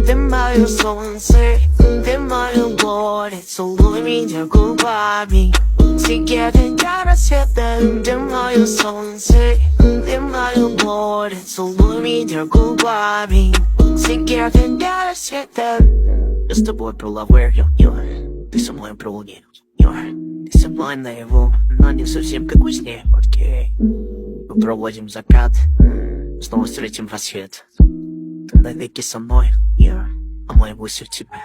ты мое солнце, ты мое горе, целуй меня губами. Сигареты для рассвета, ты мое солнце, ты мое горе, целуй меня губами. Сигареты для рассвета. Я с тобой пролавлю, ты со мной пролуни, ты со мной наяву, но не совсем как во сне, окей. Мы проводим закат, снова встретим рассвет. Ты навеки со мной, а мой гусь у тебя.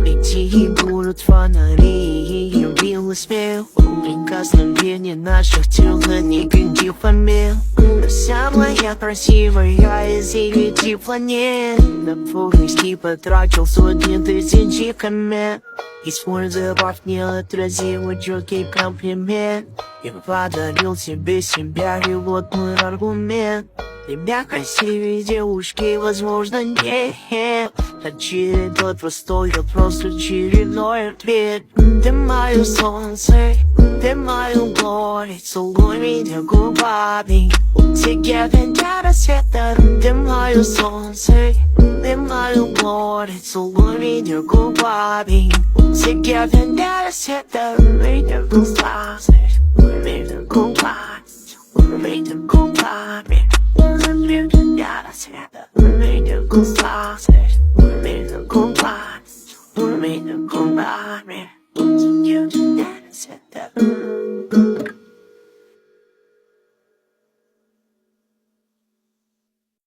Лети, будут фонари, и белый смех. Прекрасном пении наших тел никаких помех. Ты самая красивая из 9 планет. На поиски потратил сотни тысяч комет. Используя не отразил четкий комплимент. И подарил тебе себя, и вот мой аргумент. Тебя красивее девушки, возможно, нет. Очередной простой вопрос, очередной ответ. Ты мое солнце, ты мое горе, целуй меня губами. Сигареты для рассвета, ты мое солнце, ты мое горе, целуй меня губами. Сигареты для рассвета, меня губами, меня губами, меня губами. Я рассвета, меня губами, меня губами, меня губами.